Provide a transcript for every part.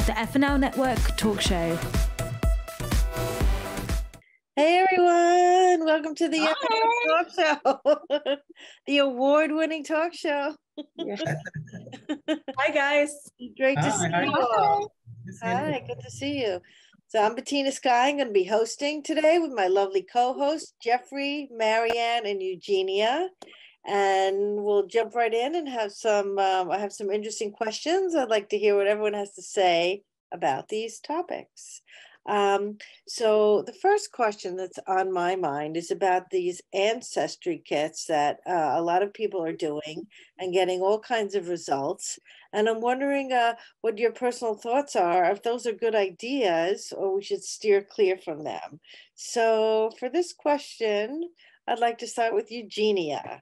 the FNL Network Talk Show. Hey everyone, welcome to the FNL Talk Show, the award-winning talk show. Yeah. Hi guys. Great to see you all. Hi, good to see you. So I'm Bettina Skye. I'm going to be hosting today with my lovely co-hosts, Geoffrey, Marianne, and Eugenia. And we'll jump right in and have some, I have some interesting questions. I'd like to hear what everyone has to say about these topics. So the first question that's on my mind is about these ancestry kits that a lot of people are doing and getting all kinds of results. And I'm wondering what your personal thoughts are, if those are good ideas or we should steer clear from them. So for this question, I'd like to start with Eugenia.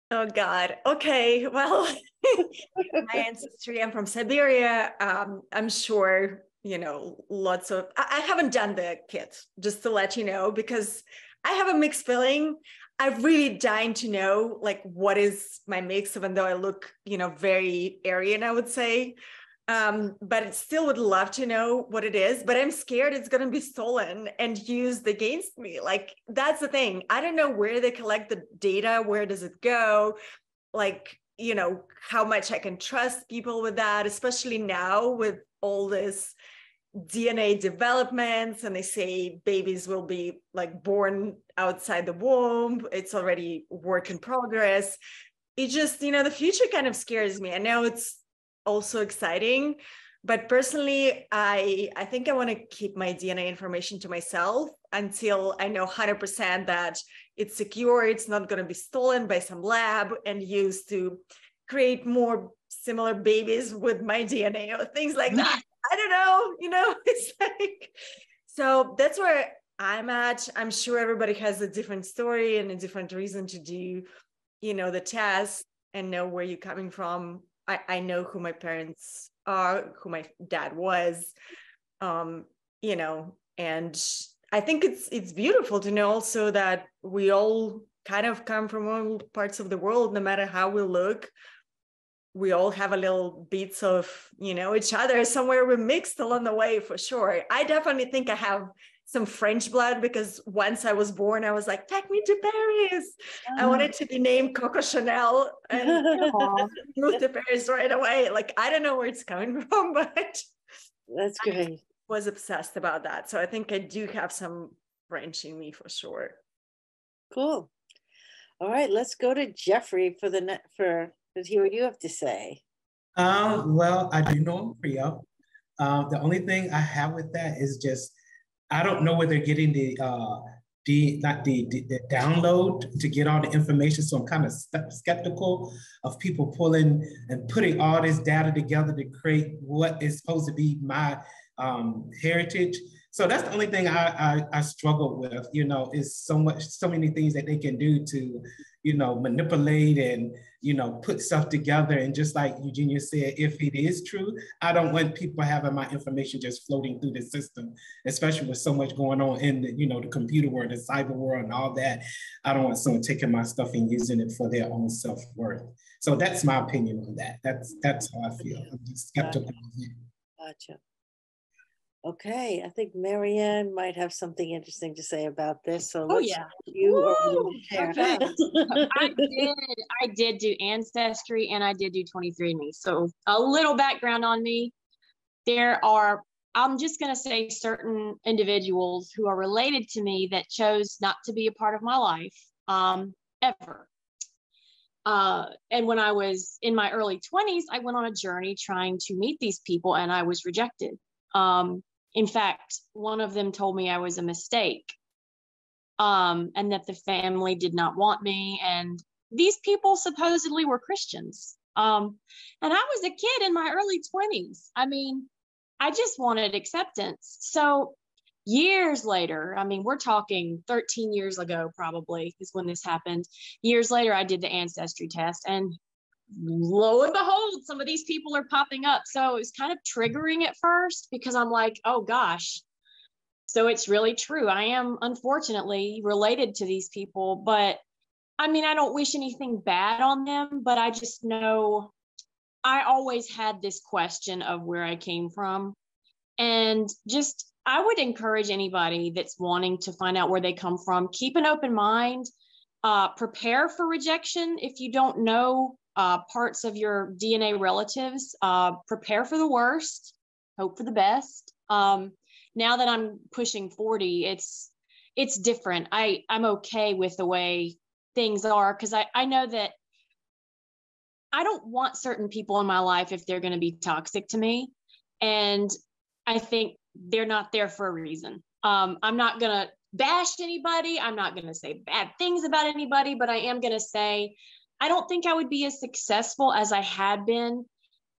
Oh God. Okay. Well, my ancestry, I'm from Siberia. I'm sure, you know, lots of, I haven't done the kit, just to let you know, because I have a mixed feeling. I'm really dying to know, like, what is my mix, even though I look, you know, very Aryan, I would say. But I still would love to know what it is, but I'm scared it's going to be stolen and used against me. Like, that's the thing. I don't know where they collect the data. Where does it go? Like, you know, how much I can trust people with that, especially now with all this DNA developments, and they say babies will be like born outside the womb. It's already work in progress. It just, you know, the future kind of scares me. I know it's also exciting, but personally, I think I want to keep my DNA information to myself until I know 100% that it's secure. It's not going to be stolen by some lab and used to create more similar babies with my DNA or things like that. I don't know, you know, it's like, so that's where I'm at. I'm sure everybody has a different story and a different reason to do, you know, the test and know where you're coming from. I know who my parents are, who my dad was, you know, and I think it's beautiful to know also that we all kind of come from all parts of the world, no matter how we look. We all have a little bits of, you know, each other. Somewhere we're mixed along the way, for sure. I definitely think I have some French blood, because once I was born, I was like, take me to Paris. I wanted to be named Coco Chanel and moved to Paris right away. Like, I don't know where it's coming from, but that's great. I was obsessed about that. So I think I do have some French in me for sure. Cool. All right, let's go to Geoffrey for let's hear what you have to say. Well, I do know I'm Creole. The only thing I have with that is just, I don't know where they're getting the download to get all the information. So I'm kind of skeptical of people pulling and putting all this data together to create what is supposed to be my heritage. So that's the only thing I struggle with, you know, is so many things that they can do to, you know, manipulate and, you know, put stuff together. And just like Eugenia said, if it is true, I don't want people having my information just floating through the system, especially with so much going on in the, you know, the computer world, the cyber world and all that. I don't want someone taking my stuff and using it for their own self-worth. So that's my opinion on that. That's how I feel. I'm just skeptical. Gotcha. Okay, I think Marianne might have something interesting to say about this. So share. Okay. I did do Ancestry and I did do 23andMe. So a little background on me. I'm just going to say certain individuals who are related to me that chose not to be a part of my life ever. And when I was in my early 20s, I went on a journey trying to meet these people and I was rejected. In fact, one of them told me I was a mistake, and that the family did not want me. And these people supposedly were Christians. And I was a kid in my early 20s. I mean, I just wanted acceptance. So years later, I mean, we're talking 13 years ago, probably is when this happened. Years later, I did the ancestry test, and lo and behold, some of these people are popping up. So it was kind of triggering at first because I'm like, oh gosh, so it's really true. I am unfortunately related to these people, but I mean, I don't wish anything bad on them, but I just know I always had this question of where I came from. And just, I would encourage anybody that's wanting to find out where they come from, keep an open mind, prepare for rejection. If you don't know parts of your DNA relatives, prepare for the worst, hope for the best. Now that I'm pushing 40, it's different. I'm okay with the way things are, because I know that I don't want certain people in my life if they're going to be toxic to me. And I think they're not there for a reason. I'm not going to bash anybody. I'm not going to say bad things about anybody, but I am going to say, I don't think I would be as successful as I had been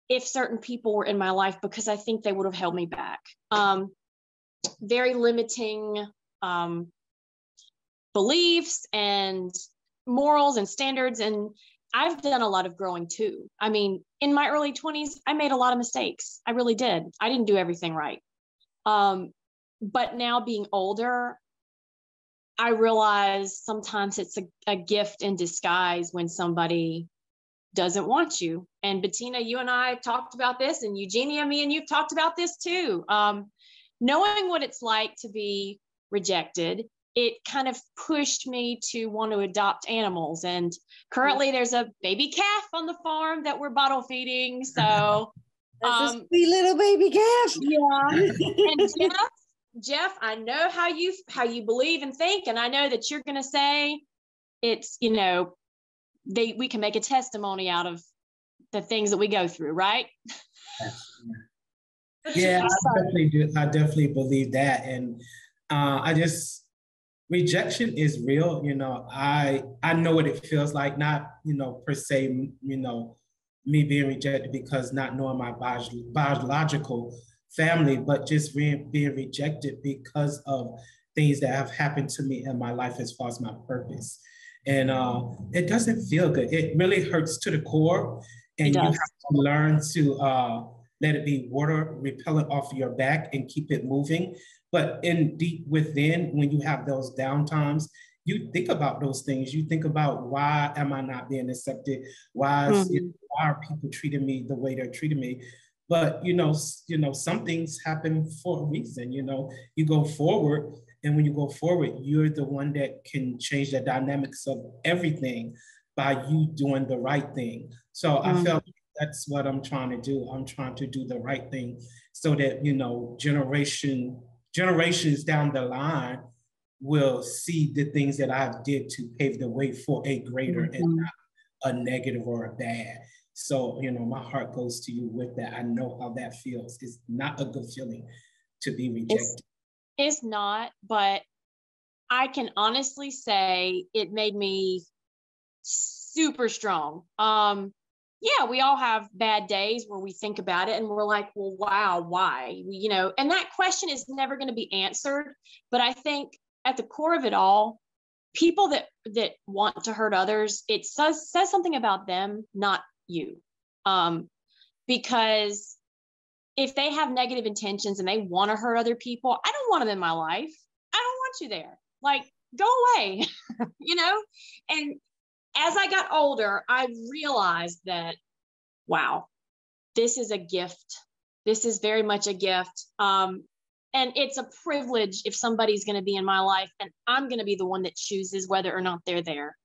if certain people were in my life, because I think they would have held me back. Very limiting beliefs and morals and standards. And I've done a lot of growing too. I mean, in my early 20s, I made a lot of mistakes. I really did. I didn't do everything right. But now being older, I realize sometimes it's a gift in disguise when somebody doesn't want you. And Bettina, you and I talked about this, and Eugenia, me and you've talked about this too. Knowing what it's like to be rejected, it kind of pushed me to want to adopt animals. And currently there's a baby calf on the farm that we're bottle feeding. So that's a sweet little baby calf. Yeah. And Jeff, I know how you believe and think, and I know that you're going to say it's, we can make a testimony out of the things that we go through, right? Yeah, I definitely do. I definitely believe that. And rejection is real. I know what it feels like, not, per se, me being rejected because not knowing my biological family, but just being rejected because of things that have happened to me in my life as far as my purpose. And it doesn't feel good. It really hurts to the core. And you have to learn to let it be water repellent off your back and keep it moving. But in deep within, when you have those down times, you think about those things. You think about, why am I not being accepted? Why are people treating me the way they're treating me? But some things happen for a reason. You go forward, and when you go forward, you're the one that can change the dynamics of everything by you doing the right thing. So I felt that's what I'm trying to do. I'm trying to do the right thing so that generations down the line will see the things that I did to pave the way for a greater and not a negative or a bad. So, my heart goes to you with that. I know how that feels. It's not a good feeling to be rejected. It's not, but I can honestly say it made me super strong. Yeah, we all have bad days where we think about it and we're like, well, wow, why? And that question is never going to be answered. But I think at the core of it all, people that want to hurt others, it says something about them, not you. Because if they have negative intentions and they want to hurt other people, I don't want them in my life. I don't want you there. Like, go away, And as I got older, I realized that, wow, this is a gift. This is very much a gift. And it's a privilege if somebody's going to be in my life, and I'm going to be the one that chooses whether or not they're there.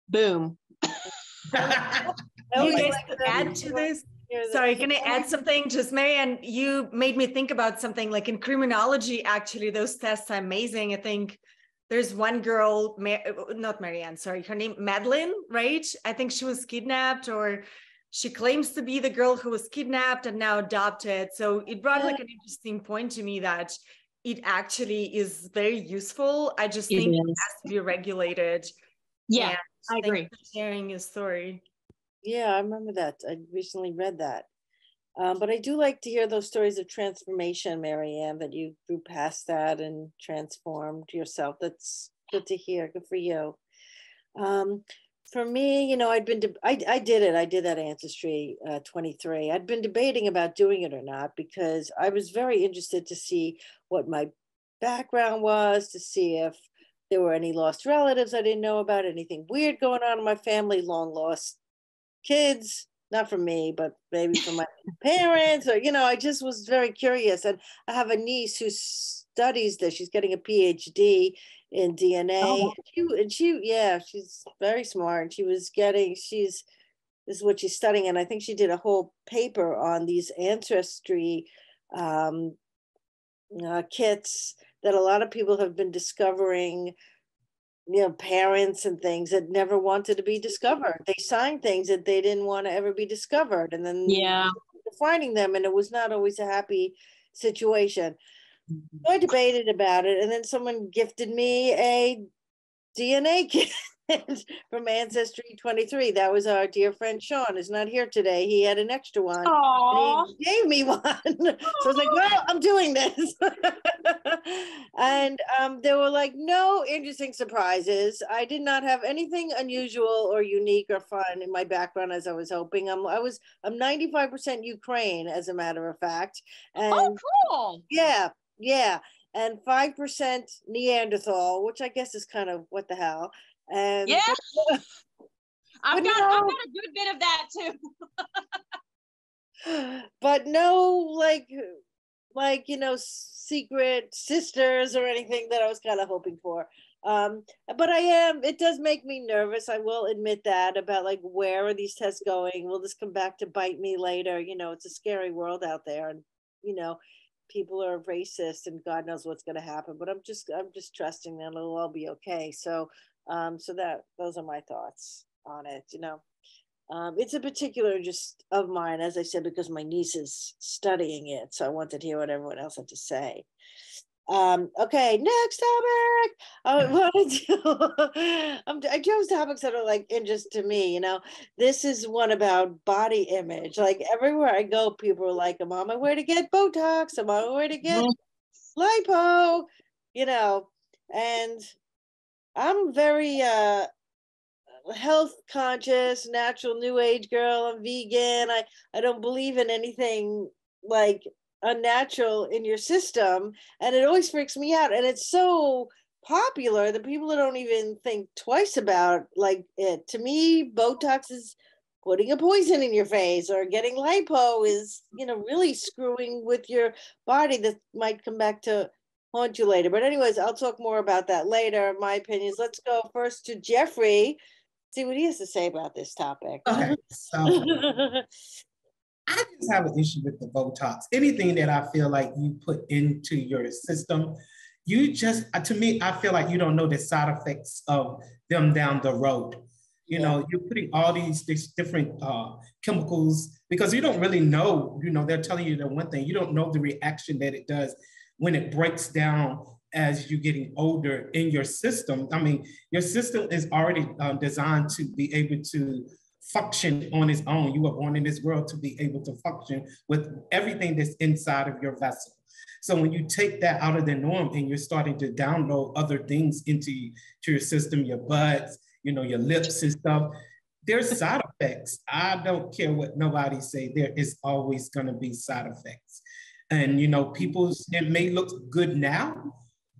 Boom. You guys add to this? Sorry, can I add something? Just Marianne, you made me think about something like in criminology, actually, those tests are amazing. I think there's one girl, not Marianne, sorry, her name, Madeline, right? I think she was kidnapped, or she claims to be the girl who was kidnapped and now adopted. So it brought like an interesting point to me that it actually is very useful. I just think it has to be regulated. Yeah, and I agree. Thanks for sharing your story. Yeah, I remember that. I recently read that. But I do like to hear those stories of transformation, Marianne, that you grew past that and transformed yourself. That's good to hear. Good for you. For me, I did it. I did that Ancestry 23. I'd been debating about doing it or not because I was very interested to see what my background was, to see if there were any lost relatives I didn't know about, anything weird going on in my family, long lost kids, not from me, but maybe from my parents, or, I just was very curious. And I have a niece who studies this. She's getting a PhD in DNA. Oh. She's very smart. This is what she's studying. And I think she did a whole paper on these ancestry kits that a lot of people have been discovering, parents and things that never wanted to be discovered. They signed things that they didn't want to ever be discovered. And then finding them, and it was not always a happy situation. So I debated about it, and then someone gifted me a DNA kit from Ancestry 23. That was our dear friend Sean, is not here today. He had an extra one. Aww. And he gave me one. So I was like, well, I'm doing this. And there were like no interesting surprises. I did not have anything unusual or unique or fun in my background as I was hoping. I'm 95% Ukraine, as a matter of fact. And oh, cool. Yeah. And 5% Neanderthal, which I guess is kind of what the hell. And yeah, I've got a good bit of that too. But no, secret sisters or anything that I was kind of hoping for. But it does make me nervous. I will admit that, about like, where are these tests going? Will this come back to bite me later? It's a scary world out there, and people are racist, and God knows what's going to happen. But I'm just trusting that it'll all be okay. So those are my thoughts on it. It's a particular interest of mine, as I said, because my niece is studying it. So I wanted to hear what everyone else had to say. Okay, next topic. I chose topics that are like interest to me. This is one about body image. Like, everywhere I go, people are like, I'm on my way to get Botox. I'm on my way to get Lipo. And I'm very health conscious, natural, new age girl. I'm vegan. I don't believe in anything like unnatural in your system, and it always freaks me out. And it's so popular that people don't even think twice about it. To me, Botox is putting a poison in your face, or getting lipo is really screwing with your body. That might come back to haunt you later. But anyways, I'll talk more about that later, my opinions. Let's go first to Geoffrey, see what he has to say about this topic. Okay, so I just have an issue with the Botox. Anything that I feel like you put into your system, to me, I feel like you don't know the side effects of them down the road. You're putting all these different chemicals, because you don't really know, they're telling you the one thing, you don't know the reaction that it does when it breaks down as you're getting older in your system. I mean, your system is already designed to be able to function on its own. You were born in this world to be able to function with everything that's inside of your vessel. So when you take that out of the norm and you're starting to download other things into your system, your buds, your lips and stuff, there's side effects. I don't care what nobody say, there is always going to be side effects. And it may look good now,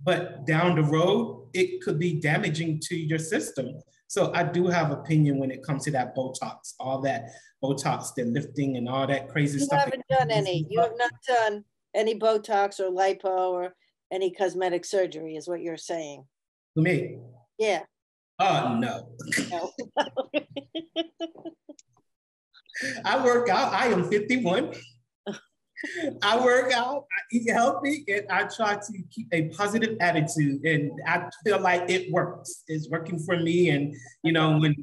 but down the road, it could be damaging to your system. So I do have opinion when it comes to that Botox, all that Botox, the lifting and all that crazy stuff. You have not done any Botox or lipo or any cosmetic surgery, is what you're saying. For me? Yeah. No. I work out. I am 51. I work out, I eat healthy, and I try to keep a positive attitude, and I feel like it works. It's working for me. And, when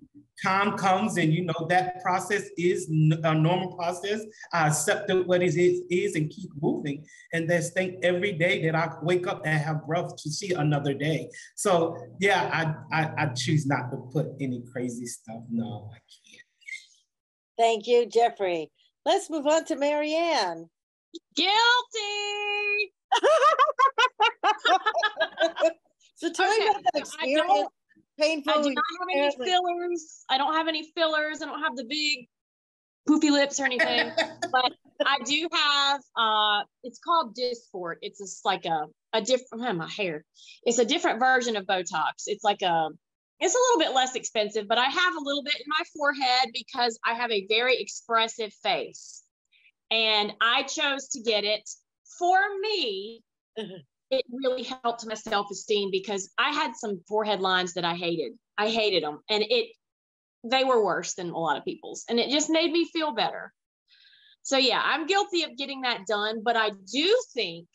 time comes and, that process is a normal process, I accept what it is and keep moving. And just think every day that I wake up and have breath to see another day. So yeah, I choose not to put any crazy stuff. No, I can't. Thank you, Geoffrey. Let's move on to Marianne. Guilty. So tell me about that experience. Painful. I do not have any fillers. I don't have any fillers. I don't have the big poofy lips or anything. But I do have, it's called Dysport. It's just like a different, my hair. It's a different version of Botox. It's like a it's a little bit less expensive, but I have a little bit in my forehead because I have a very expressive face. And I chose to get it for me. It really helped my self-esteem because I had some forehead lines that I hated. I hated them. And they were worse than a lot of people's. And it just made me feel better. So yeah, I'm guilty of getting that done. But I do think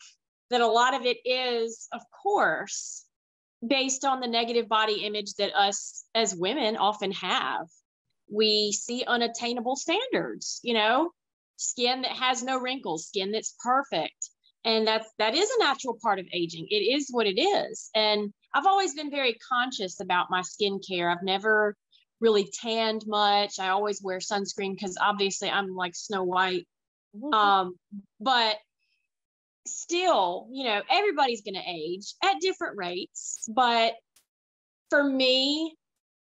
that a lot of it is, of course, based on the negative body image that us as women often have. We see unattainable standards, you know, skin that has no wrinkles, skin that's perfect. And that is a natural part of aging. It is what it is. And I've always been very conscious about my skincare. I've never really tanned much. I always wear sunscreen because obviously I'm like Snow White. But still, you know, everybody's going to age at different rates. But for me,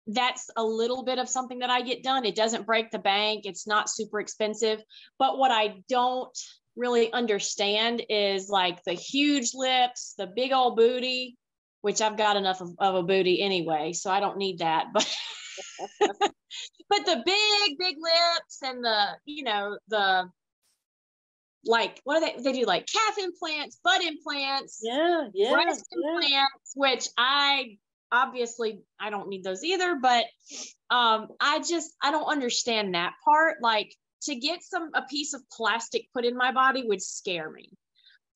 that's a little bit of something that I get done. It doesn't break the bank. It's not super expensive. But what I don't really understand is like the huge lips, the big old booty, which I've got enough of a booty anyway, so I don't need that. But but the big lips and the, you know, the, like, what do they do, like calf implants, butt implants, breast implants, which I don't need those either, but I don't understand that part. Like, to get a piece of plastic put in my body would scare me.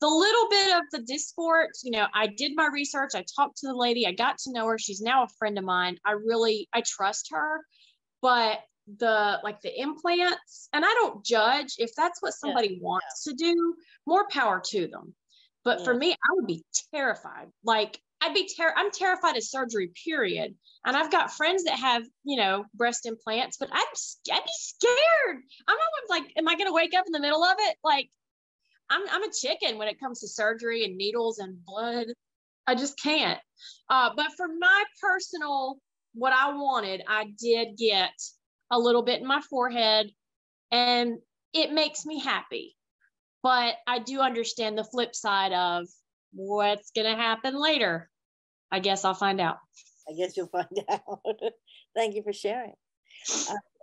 The little bit of the Dysport, you know, I did my research, I talked to the lady, I got to know her, she's now a friend of mine. I trust her. But the implants, and I don't judge if that's what somebody wants to do, more power to them. But for me, I would be terrified. Like, I'm terrified of surgery, period. And I've got friends that have, you know, breast implants, but I'd be scared. I'm not like, am I going to wake up in the middle of it? Like, I'm a chicken when it comes to surgery and needles and blood. I just can't. But for my personal, what I wanted, I did get a little bit in my forehead, and it makes me happy. But I do understand the flip side of what's going to happen later. I guess I'll find out. I guess you'll find out. Thank you for sharing.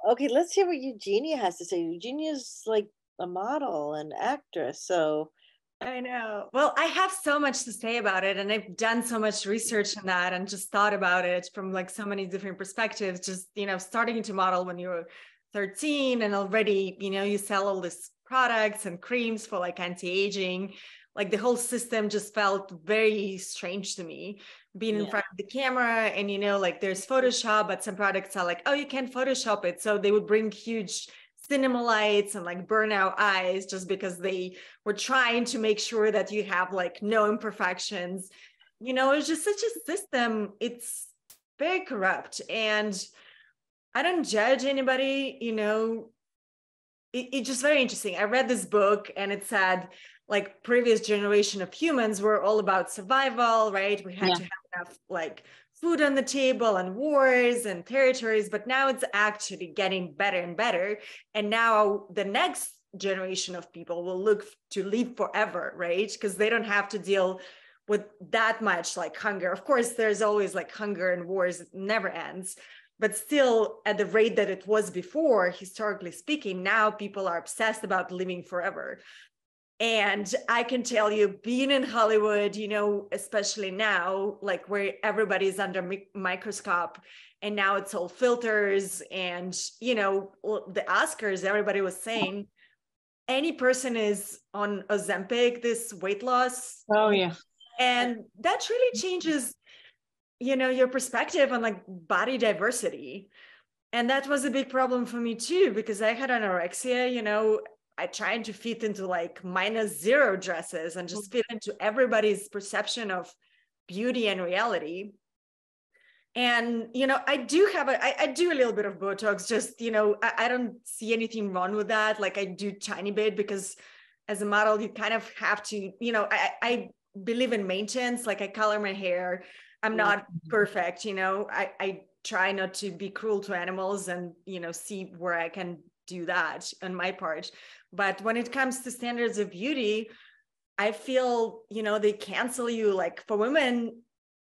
Okay, let's hear what Eugenia has to say. Eugenia's like a model and actress, so. I know. Well, I have so much to say about it, and I've done so much research on that and just thought about it from like so many different perspectives. Just, you know, starting to model when you were 13 and already, you know, you sell all these products and creams for like anti-aging. Like the whole system just felt very strange to me, being in front of the camera, and, you know, like there's Photoshop, but some products are like, oh, you can't Photoshop it. So they would bring huge cinema lights and like burn out eyes just because they were trying to make sure that you have like no imperfections. You know, it's just such a system. It's very corrupt, and I don't judge anybody, you know. It's just very interesting. I read this book and it said like previous generation of humans were all about survival, right? We had to have enough like food on the table and wars and territories, but now it's actually getting better and better. And now the next generation of people will look to live forever, right? Because they don't have to deal with that much like hunger. Of course, there's always like hunger and wars, it never ends. But still, at the rate that it was before, historically speaking, now people are obsessed about living forever. And I can tell you, being in Hollywood, you know, especially now, like where everybody's under microscope, and now it's all filters, and, you know, the Oscars, everybody was saying, any person is on Ozempic, this weight loss. Oh, yeah. And that really changes, you know, your perspective on like body diversity. And that was a big problem for me too, because I had anorexia, you know, I tried to fit into like -0 dresses and just fit into everybody's perception of beauty and reality. And, you know, I do a little bit of Botox, just, you know, I don't see anything wrong with that. Like I do tiny bit because as a model, you kind of have to, you know, I believe in maintenance. Like I color my hair. I'm not perfect, you know, I try not to be cruel to animals and, you know, see where I can do that on my part. But when it comes to standards of beauty, I feel, you know, they cancel you. Like for women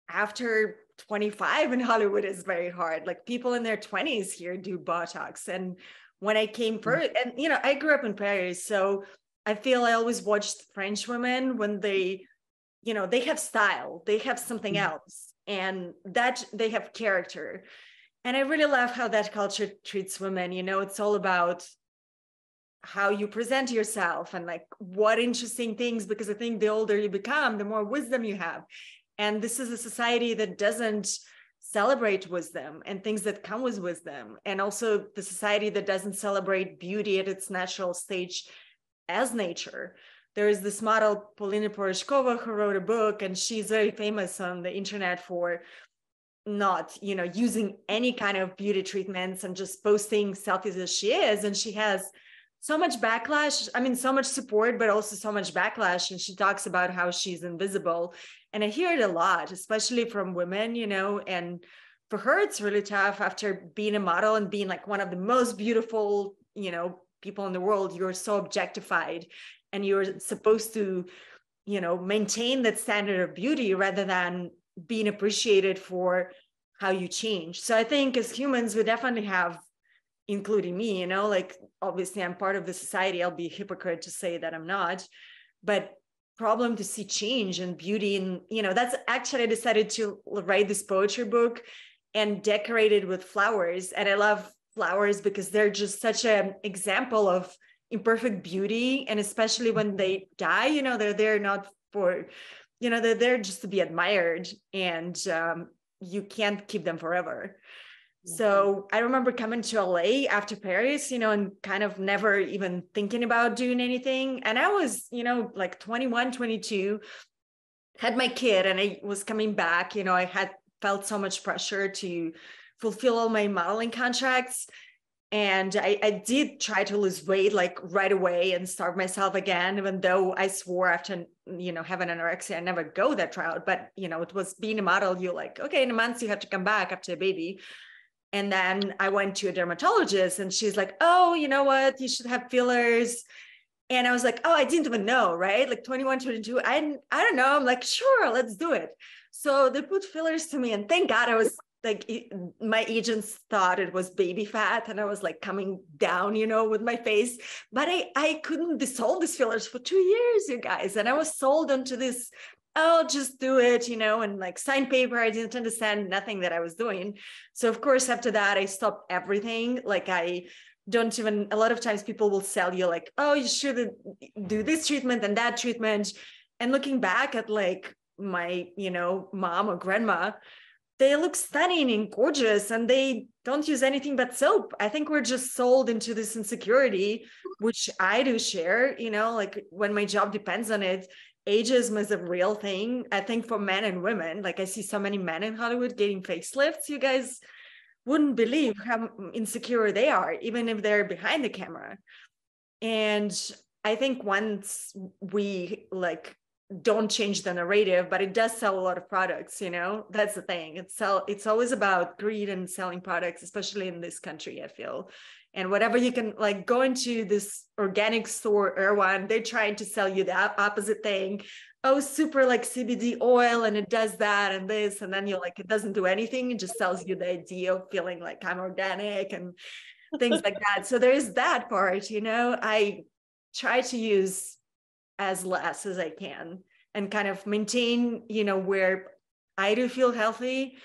after 25 in Hollywood is very hard. Like people in their 20s here do Botox. And when I came first, and I grew up in Paris, so I feel I always watched French women when they have style, they have something else, and that they have character. And I really love how that culture treats women. It's all about how you present yourself and like what interesting things, because I think the older you become, the more wisdom you have. And this is a society that doesn't celebrate wisdom and things that come with wisdom. And also the society that doesn't celebrate beauty at its natural stage as nature. There is this model, Polina Poroshkova, who wrote a book, and she's very famous on the internet for not, using any kind of beauty treatments and just posting selfies as she is. And she has so much backlash. I mean, so much support, but also so much backlash. And she talks about how she's invisible. And I hear it a lot, especially from women, and for her, it's really tough after being a model and being like one of the most beautiful, people in the world. You're so objectified and you're supposed to, maintain that standard of beauty rather than being appreciated for how you change. So I think as humans, we definitely have, including me, like obviously I'm part of the society. I'll be a hypocrite to say that I'm not, but problem to see change and beauty. And, that's actually, I decided to write this poetry book and decorate it with flowers. And I love flowers because they're just such an example of imperfect beauty. And especially when they die, they're there not for, they're there just to be admired, and you can't keep them forever. So I remember coming to LA after Paris, and kind of never even thinking about doing anything. And I was, like 21, 22, had my kid, and I was coming back, I had felt so much pressure to fulfill all my modeling contracts. And I did try to lose weight like right away and starve myself again, even though I swore after, having anorexia, I never go that route. But, it was being a model, you're like, okay, in a month you have to come back after a baby. And then I went to a dermatologist and she's like, oh, you know what? You should have fillers. And I was like, oh, I didn't even know, right? Like 21, 22, I don't know. I'm like, sure, let's do it. So they put fillers to me, and thank God I was like, my agents thought it was baby fat and I was like coming down, with my face, but I couldn't dissolve these fillers for 2 years, you guys. And I was sold onto this, oh, just do it, and like sign paper. I didn't understand nothing that I was doing. So of course, after that, I stopped everything. Like a lot of times people will sell you like, oh, you should do this treatment and that treatment. And looking back at like my, mom or grandma, they look stunning and gorgeous and they don't use anything but soap. I think we're just sold into this insecurity, which I do share, like when my job depends on it. Ageism is a real thing, I think, for men and women. Like I see so many men in Hollywood getting facelifts. You guys wouldn't believe how insecure they are, even if they're behind the camera. And I think once we like don't change the narrative, but it does sell a lot of products, that's the thing. It's always about greed and selling products, especially in this country, I feel. And whatever you can, like, go into this organic store, Erewhon, they're trying to sell you the opposite thing. Oh, super like CBD oil, and it does that and this, and then you're like, it doesn't do anything. It just sells you the idea of feeling like I'm organic and things like that. So there is that part, I try to use as less as I can and kind of maintain, where I do feel healthy,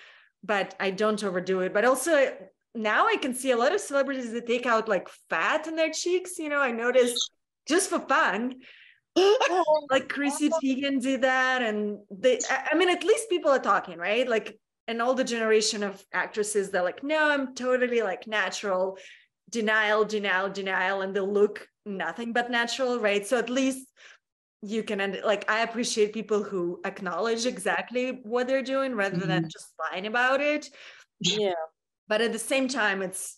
but I don't overdo it. But also now I can see a lot of celebrities that take out like fat in their cheeks. I noticed just for fun, like Chrissy Teigen did that. And at least people are talking, right? Like an older generation of actresses, they're like, no, I'm totally like natural, denial. And they'll look nothing but natural, right? So at least you can, like, I appreciate people who acknowledge exactly what they're doing rather than just lying about it. Yeah. But at the same time, it's,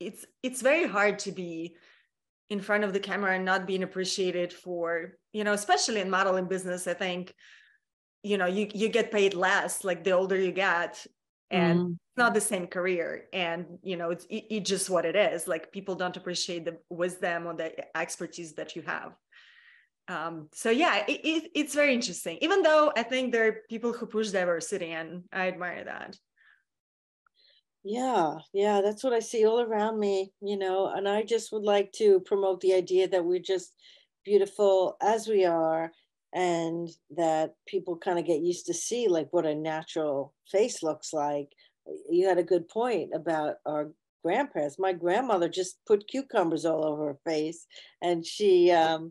it's very hard to be in front of the camera and not being appreciated for, especially in modeling business. I think, you get paid less, like the older you get, and it's not the same career. And, it's just what it is. Like people don't appreciate the wisdom or the expertise that you have. So yeah, it's very interesting, even though I think there are people who push diversity, and I admire that. Yeah, that's what I see all around me, you know, and I just would like to promote the idea that we're just beautiful as we are, and that people kind of get used to see like what a natural face looks like. You had a good point about our grandparents. My grandmother just put cucumbers all over her face, and she now,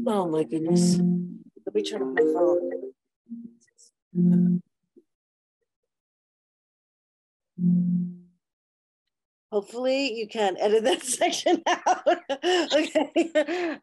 oh my goodness. Let me turn off my phone. Hopefully you can edit that section out. Okay.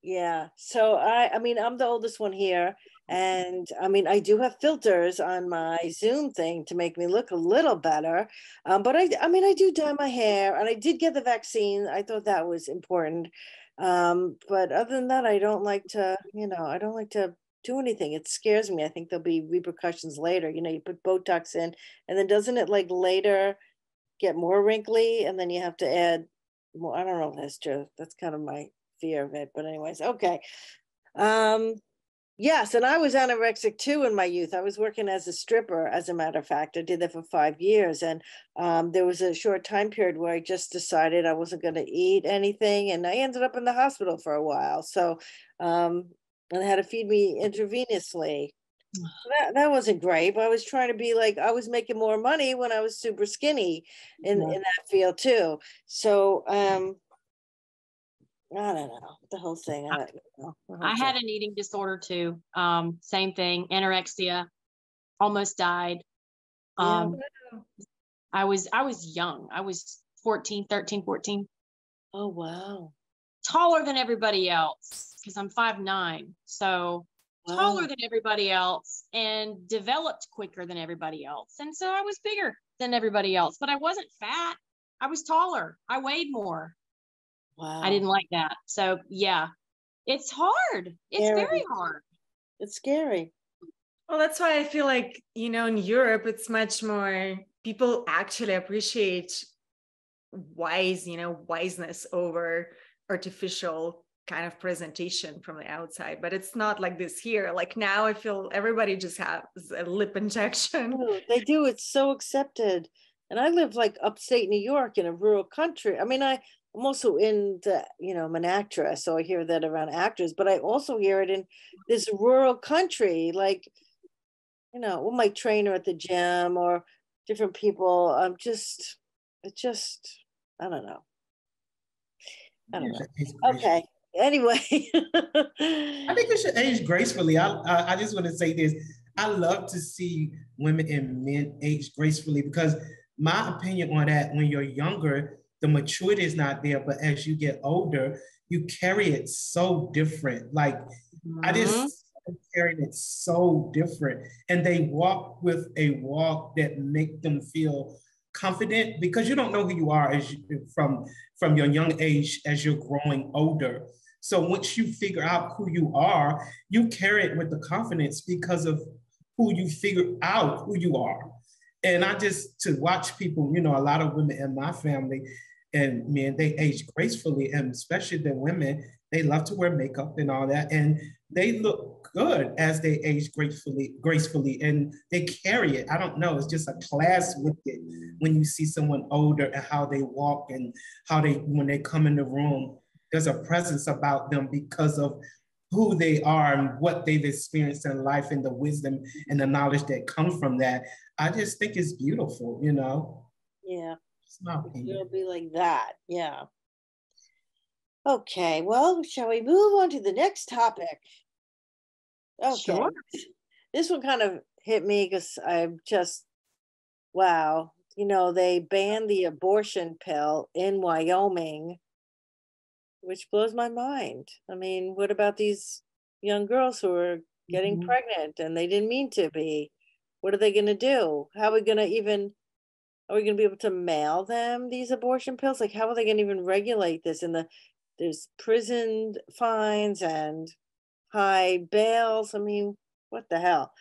Yeah. So I mean, I'm the oldest one here, and I mean, I do have filters on my Zoom thing to make me look a little better. But I mean, I do dye my hair, and I did get the vaccine. I thought that was important. But other than that, I don't like to, you know, I don't like to do anything. It scares me. I think there'll be repercussions later. You know, you put Botox in, and then doesn't it like later get more wrinkly, and then you have to add more? I don't know if that's true. That's kind of my fear of it. But anyways, okay. Yes, and I was anorexic too in my youth. I was working as a stripper, as a matter of fact. I did that for 5 years. And there was a short time period where I just decided I wasn't going to eat anything. And I ended up in the hospital for a while. So, and they had to feed me intravenously. That wasn't great, but I was trying to be like, I was making more money when I was super skinny in that field too. So, I don't know the whole thing. I don't know. I had an eating disorder too. Same thing, anorexia, almost died. I was young. I was 13, 14. Oh, wow. Taller than everybody else because I'm 5'9". So taller than everybody else and developed quicker than everybody else. And so I was bigger than everybody else, but I wasn't fat. I was taller. I weighed more. Wow. I didn't like that. So yeah, it's hard. It's very hard. It's scary. Well, that's why I feel like, you know, in Europe, it's much more, people actually appreciate wiseness over artificial kind of presentation from the outside. But it's not like this here. Like now I feel everybody just has a lip injection. Oh, they do. It's so accepted. And I live like upstate New York in a rural country. I mean, I'm also in the, you know, I'm an actress, so I hear that around actors, but I also hear it in this rural country, like, you know, with my trainer at the gym or different people. I don't know. Okay. Anyway. I think you should age gracefully. I just want to say this. I love to see women and men age gracefully, because my opinion on that, when you're younger, the maturity is not there, but as you get older, you carry it so different. Like I just carrying it so different, and they walk with a walk that make them feel confident, because you don't know who you are from your young age as you're growing older. So once you figure out who you are, you carry it with the confidence because of who you figure out who you are. And to watch people, you know, a lot of women in my family and men, they age gracefully, and especially the women, they love to wear makeup and all that, and they look good as they age gracefully, and they carry it. I don't know, it's just a class with it when you see someone older and how they walk and how when they come in the room, there's a presence about them because of who they are and what they've experienced in life and the wisdom and the knowledge that comes from that. I just think it's beautiful, you know? Yeah. It's my opinion. It'll be like that. Yeah. Okay. Well, shall we move on to the next topic? Okay. Sure. This one kind of hit me because I'm just, wow. You know, they banned the abortion pill in Wyoming, which blows my mind. I mean, what about these young girls who are getting pregnant and they didn't mean to be? What are they going to do? Are we going to be able to mail them these abortion pills? Like, how are they going to even regulate this? And there's prison fines and high bails. I mean, what the hell?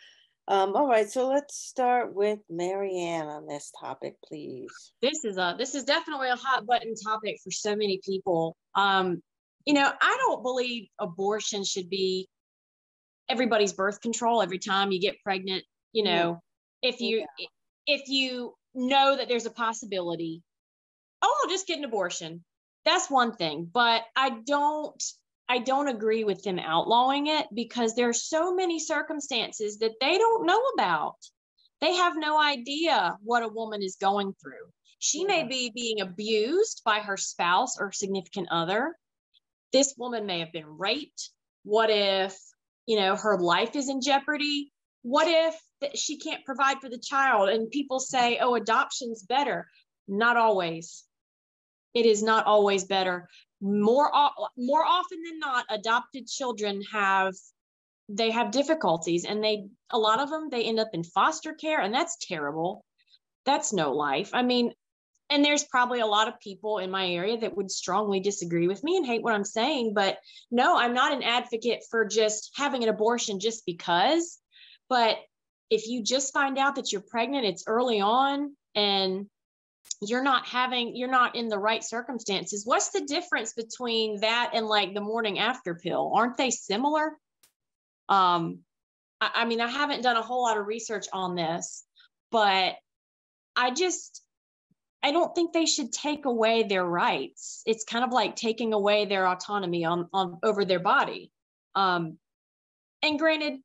All right, so let's start with Marianne on this topic, please. This is definitely a hot button topic for so many people. I don't believe abortion should be everybody's birth control every time you get pregnant. If you know that there's a possibility, I'll just get an abortion. That's one thing, but I don't agree with them outlawing it, because there's so many circumstances that they don't know about. They have no idea what a woman is going through. She may be being abused by her spouse or significant other. This woman may have been raped. What if, her life is in jeopardy? What if she can't provide for the child? And people say, oh, adoption's better. Not always. It is not always better. More often than not, adopted children have difficulties, and a lot of them, they end up in foster care, and that's terrible. That's no life. I mean, and there's probably a lot of people in my area that would strongly disagree with me and hate what I'm saying, but no, I'm not an advocate for just having an abortion just because. But if you just find out that you're pregnant, it's early on, and you're not in the right circumstances, what's the difference between that and like the morning after pill? Aren't they similar? I mean, I haven't done a whole lot of research on this, but I don't think they should take away their rights. It's kind of like taking away their autonomy on over their body. And granted,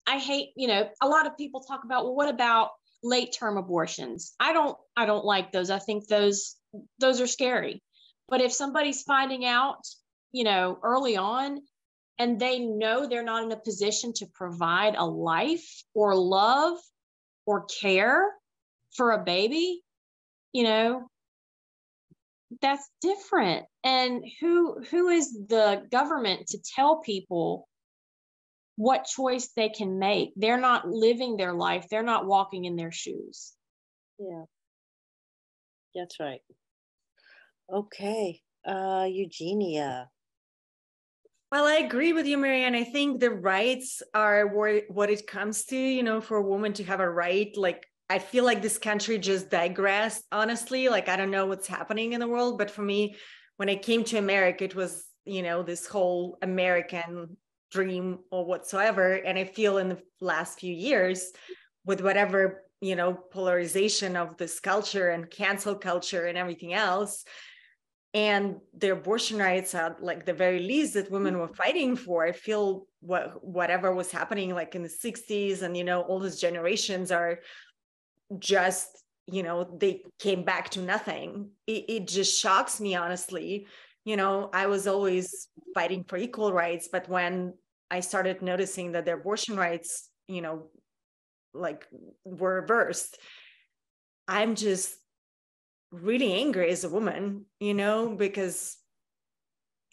I hate, a lot of people talk about, well, what about late term abortions? I don't like those. I think those are scary. But if somebody's finding out, early on, and they know they're not in a position to provide a life or love or care for a baby, that's different. And who is the government to tell people what choice they can make? They're not living their life. They're not walking in their shoes. Yeah, that's right. Okay, Eugenia. Well, I agree with you, Marianne. I think the rights are what it comes to, for a woman to have a right. Like, I feel like this country just digressed, honestly. Like, I don't know what's happening in the world, but for me, when I came to America, it was, this whole American dream or whatsoever. And I feel in the last few years, with whatever, polarization of this culture and cancel culture and everything else, and the abortion rights are like the very least that women were fighting for. I feel whatever was happening like in the 60s and, all those generations are just, they came back to nothing. It just shocks me, honestly. I was always fighting for equal rights, but when I started noticing that the abortion rights, like were reversed, I'm just really angry as a woman, because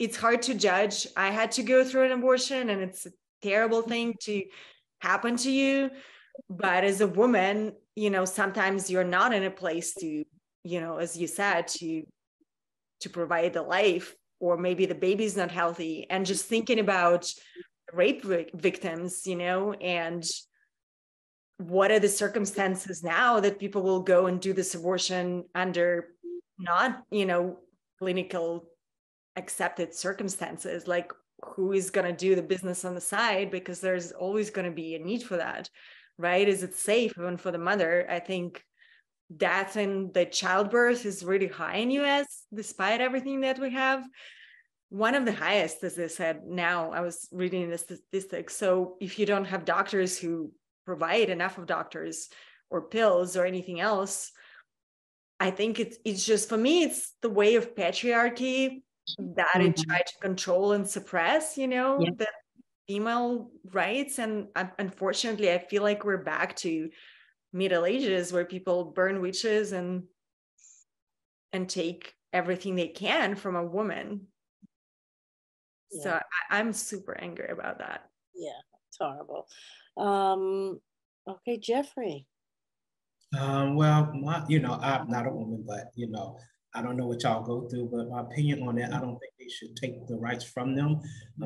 it's hard to judge. I had to go through an abortion, and it's a terrible thing to happen to you. But as a woman, sometimes you're not in a place to, as you said, to provide the life, or maybe the baby's not healthy. And just thinking about rape victims, and what are the circumstances now that people will go and do this abortion under not, clinical accepted circumstances? Like, who is going to do the business on the side? Because there's always going to be a need for that, right? Is it safe even for the mother? I think death in the childbirth is really high in US, despite everything that we have. One of the highest, as I said. Now I was reading the statistics. So if you don't have doctors who provide enough of doctors or pills or anything else, I think it's just, for me, it's the way of patriarchy that it tried to control and suppress, the female rights. And unfortunately, I feel like we're back to Middle Ages, where people burn witches and take everything they can from a woman. Yeah. So I'm super angry about that. Yeah, it's horrible. Okay, Geoffrey. Well, I'm not a woman, but I don't know what y'all go through, but my opinion on that, I don't think they should take the rights from them.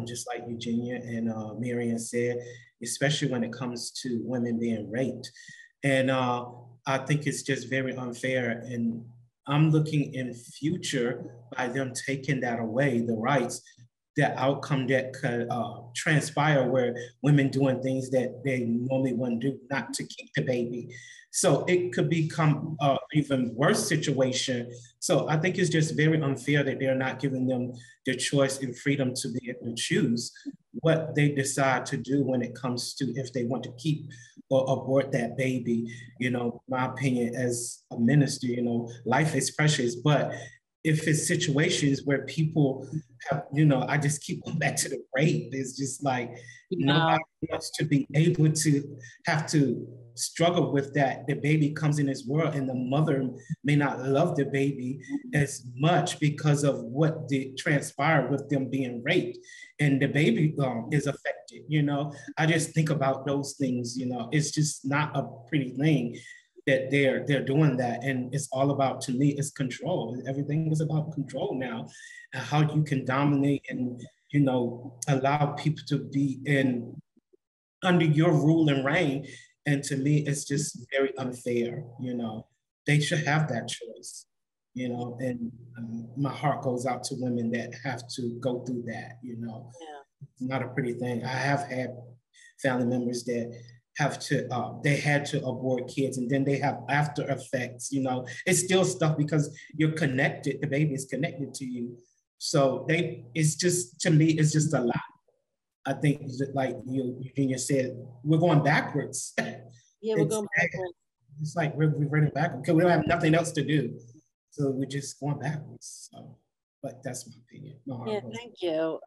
Just like Eugenia and Marianne said, especially when it comes to women being raped. And I think it's just very unfair. And I'm looking in future by them taking that away, the rights, the outcome that could transpire where women doing things that they normally wouldn't do, not to keep the baby. So it could become an even worse situation. So I think it's just very unfair that they're not giving them the choice and freedom to be able to choose what they decide to do when it comes to if they want to keep or abort that baby. You know, my opinion as a minister, you know, life is precious, but if it's situations where people have, you know, I just keep going back to the rape. It's just like nobody wants to be able to have to struggle with that. The baby comes in this world and the mother may not love the baby as much because of what did transpire with them being raped, and the baby is affected. You know, I just think about those things. You know, it's just not a pretty thing that they're doing that. And it's all about, to me, it's control. Everything is about control now, and how you can dominate and, you know, allow people to be under your rule and reign. And to me, it's just very unfair. You know, they should have that choice, you know, and my heart goes out to women that have to go through that, you know. Yeah. It's not a pretty thing. I have had family members that have to, they had to abort kids, and then they have after effects, you know. It's still stuff because you're connected, the baby is connected to you. So it's just, to me, it's just a lot. I think, like Eugenia said, we're going backwards. Yeah, we're going backwards. It's like we're running backwards because we don't have nothing else to do. So we're just going backwards. So, but that's my opinion. Yeah, thank you.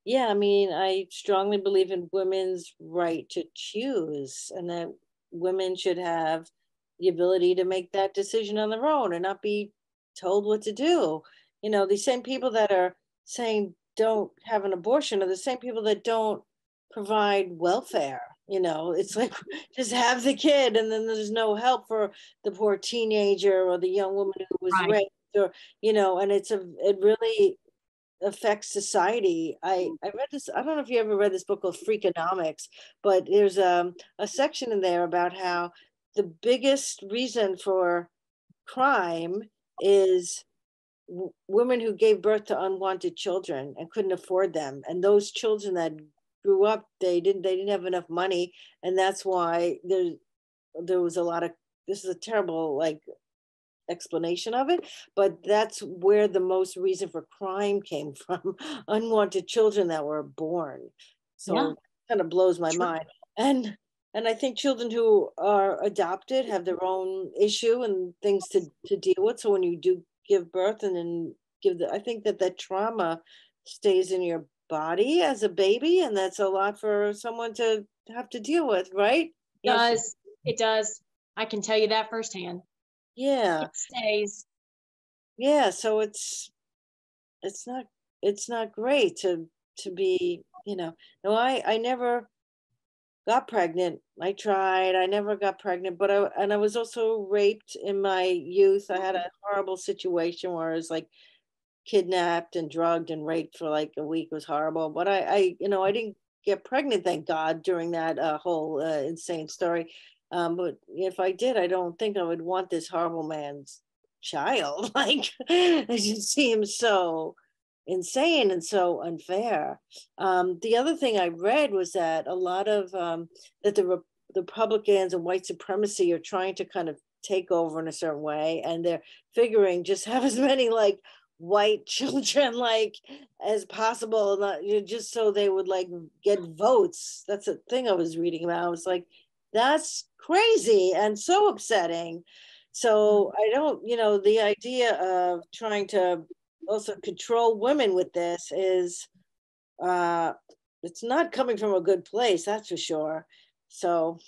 Yeah, I mean, I strongly believe in women's right to choose, and that women should have the ability to make that decision on their own and not be told what to do. You know, the same people that are saying don't have an abortion are the same people that don't provide welfare. You know, it's like, just have the kid, and then there's no help for the poor teenager or the young woman who was raped, or, you know, and it really affects society. I read this, I don't know if you ever read this book called Freakonomics, but there's a section in there about how the biggest reason for crime is women who gave birth to unwanted children and couldn't afford them, and those children that grew up, they didn't have enough money, and that's why there was a lot of, this is a terrible like explanation of it, but that's where the most reason for crime came from, unwanted children that were born. So it kind of blows my mind. And I think children who are adopted have their own issue and things to deal with. So when you do give birth and then I think that trauma stays in your body as a baby, and that's a lot for someone to have to deal with, right? It does. I can tell you that firsthand. Yeah. It stays. Yeah, so it's not great to be, you know. No, I never got pregnant. I tried. I never got pregnant, but I was also raped in my youth. I had a horrible situation where I was like kidnapped and drugged and raped for like a week. It was horrible, but I didn't get pregnant, thank God, during that whole insane story. But if I did, I don't think I would want this horrible man's child. Like, I just seems so insane and so unfair. The other thing I read was that a lot of that the Republicans and white supremacy are trying to kind of take over in a certain way, and they're figuring just have as many like white children like as possible, not, just so they would like get votes. That's a thing I was reading about. I was like, that's crazy and so upsetting. So I don't, the idea of trying to also control women with this is it's not coming from a good place, that's for sure. So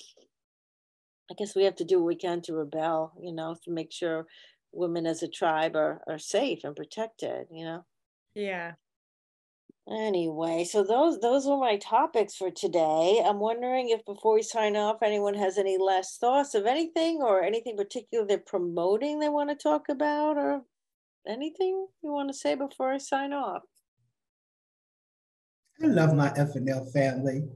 I guess we have to do what we can to rebel, to make sure women as a tribe are safe and protected, Yeah. Anyway, so those were my topics for today. I'm wondering if before we sign off, anyone has any last thoughts of anything or anything particular they're promoting they want to talk about, or anything you want to say before I sign off? I love my FNL family.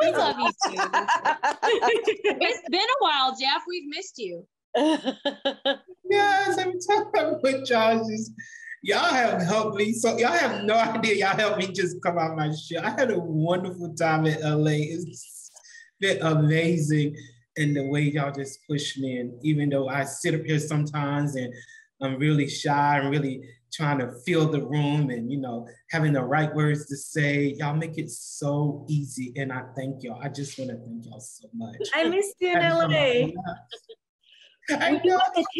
We love you too. It's been a while, Jeff. We've missed you. Yes, every time I'm with y'all, Y'all have helped me. So y'all have no idea. Y'all helped me just come out my shell. I had a wonderful time in LA. It's been amazing. And the way y'all just push me. And even though I sit up here sometimes and I'm really shy and really trying to fill the room and, you know, having the right words to say, y'all make it so easy. And I thank y'all. I just want to thank y'all so much. I missed you in LA.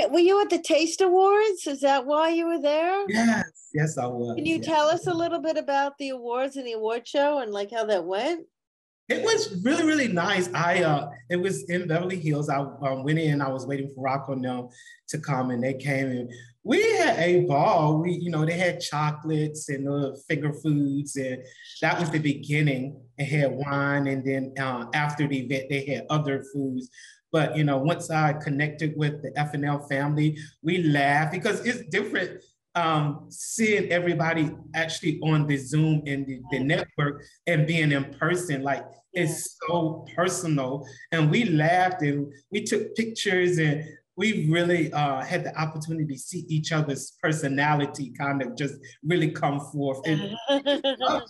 Were you at the Taste Awards? Is that why you were there? Yes, I was. Can you tell us a little bit about the awards and the award show and like how that went? It was really, really nice. It was in Beverly Hills. I went in, I was waiting for Rocco and them to come, and they came, and we had a ball. They had chocolates and finger foods, and that was the beginning. They had wine, and then after the event, they had other foods. But, once I connected with the FNL family, we laughed because it's different seeing everybody actually on the Zoom and the network and being in person. Like, it's so personal. And we laughed and we took pictures and we really had the opportunity to see each other's personality kind of just really come forth. And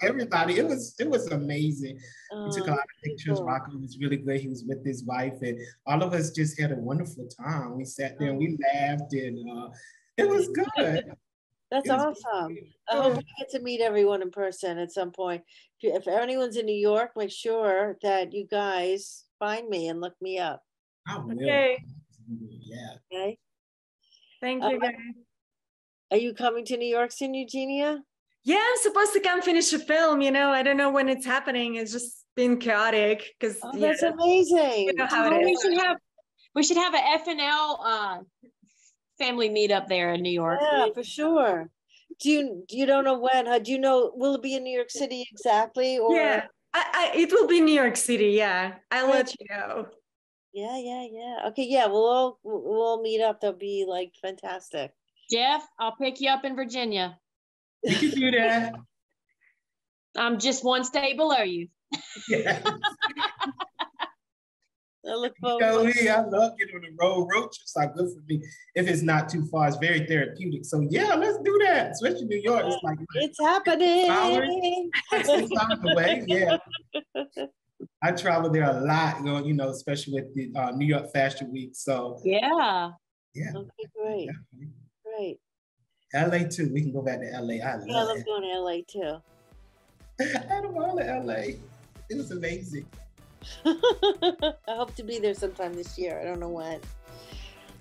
everybody, it was amazing. We took a lot of pictures. Cool. Rocco was really good. He was with his wife, and all of us just had a wonderful time. We sat there and we laughed, and it was good. That's awesome. I hope we get to meet everyone in person at some point. If anyone's in New York, make sure that you guys find me and look me up. I will. Okay. Yeah. Okay. Thank you, guys. Are you coming to New York soon, Eugenia? Yeah, I'm supposed to come finish a film. I don't know when it's happening. It's just been chaotic because that's amazing. You know how it is. We should have an FNL family meetup there in New York. Yeah, for sure. You don't know when? Do you know? Will it be in New York City exactly? Or yeah, it will be New York City. Yeah, I'll let you know. Yeah. Okay, yeah, we'll all meet up. That'll be like fantastic. Jeff, I'll pick you up in Virginia. You can do that. I'm just one state below you. Yeah. I look forward. I love getting on the road. Road trips are good for me if it's not too far. It's very therapeutic. So yeah, let's do that. Especially New York. It's like it's happening. 6 hours away. Yeah. I travel there a lot, especially with the New York Fashion Week. So yeah. Okay, great. Yeah. Great. LA too. We can go back to LA. I love going to LA too. I had a while in LA. It was amazing. I hope to be there sometime this year. I don't know when.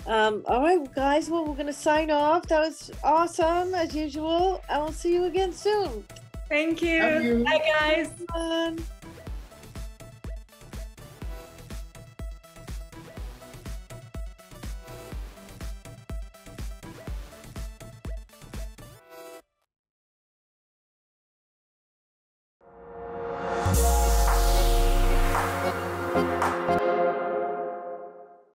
All right, guys. Well, we're going to sign off. That was awesome, as usual. I will see you again soon. Thank you. Bye, guys.